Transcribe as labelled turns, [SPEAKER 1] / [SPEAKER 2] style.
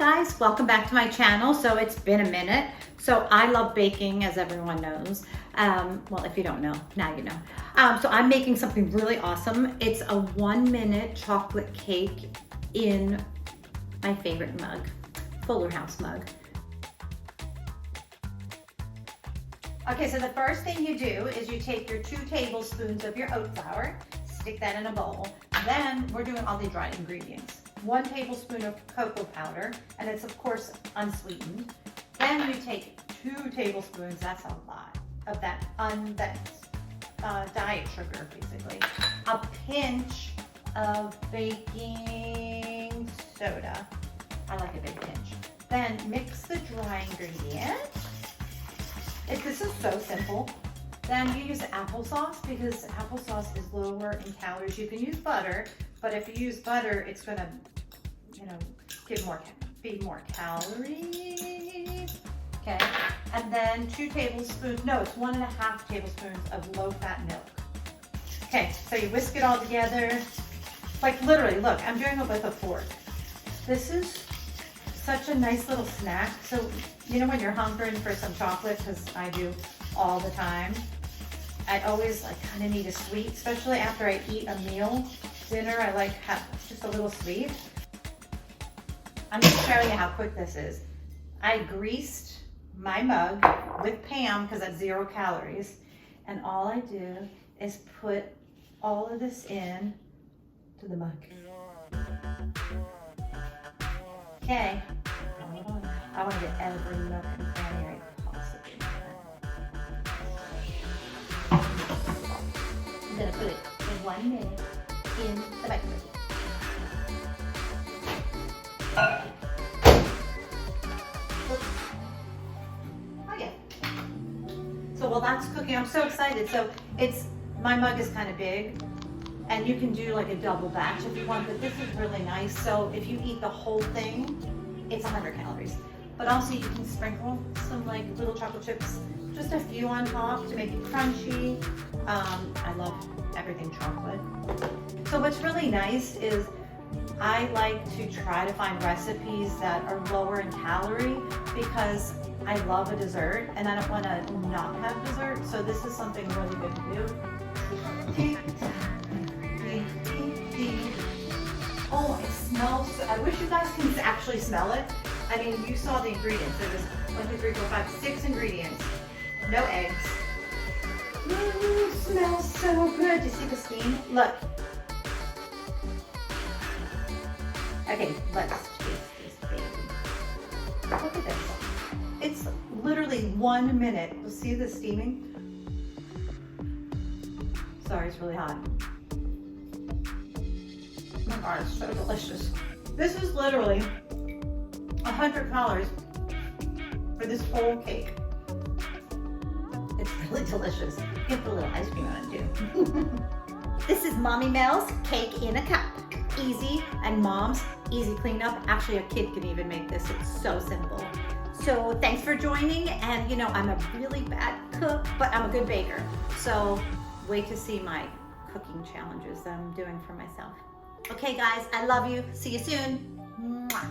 [SPEAKER 1] guys, welcome back to my channel. So it's been a minute. So I love baking, as everyone knows. Well, if you don't know, now you know. So I'm making something really awesome. It's a 1-minute chocolate cake in my favorite mug, Fuller House mug. Okay, so the first thing you do is you take your 2 tablespoons of your oat flour, stick that in a bowl. Then we're doing all the dried ingredients. 1 tablespoon of cocoa powder, and it's of course unsweetened. Then you take 2 tablespoons, that's a lot, of that diet sugar, basically. A pinch of baking soda. I like a big pinch. Then mix the dry ingredients. This is so simple. Then you use applesauce because applesauce is lower in calories. You can use butter, but if you use butter, it's gonna, be more calories. Okay, and then 2 tablespoons, no, it's 1.5 tablespoons of low-fat milk. Okay, so you whisk it all together. Like literally, look, I'm doing it with a fork. This is such a nice little snack. So, when you're hungering for some chocolate, because I do all the time, I always kind of need a sweet, especially after I eat a meal. Dinner, I like have just a little sweet. I'm just showing you how quick this is. I greased my mug with Pam because that's 0 calories. And all I do is put all of this in to the mug. Okay. I want to get every nook and cranny I possibly can. I'm going to put it in 1 minute in the microwave. Oh yeah. So while that's cooking, I'm so excited. So my mug is kind of big, and you can do like a double batch if you want, but this is really nice. So if you eat the whole thing, it's 100 calories. But also you can sprinkle some little chocolate chips, just a few on top to make it crunchy. I love everything chocolate. So what's really nice is I like to try to find recipes that are lower in calorie because I love a dessert and I don't want to not have dessert. So this is something really good to do. Oh, it smells. I wish you guys can actually smell it. I mean, you saw the ingredients. There was 1, 2, 3, 4, 5, 6 ingredients. No eggs. Ooh, smells so good. Do you see the steam? Look. Okay, let's taste this baby. Look at this. It's literally 1 minute. You'll see the steaming. Sorry, it's really hot. Oh my God, it's so delicious. This is literally 100 calories for this whole cake. It's really delicious. You can put a little ice cream on it too. This is Mommy Mel's cake in a cup. Easy, and Mom's easy cleanup. Actually, a kid can even make this. It's so simple. So thanks for joining. And I'm a really bad cook, but I'm a good baker. So wait to see my cooking challenges that I'm doing for myself. Okay guys, I love you. See you soon. Mwah.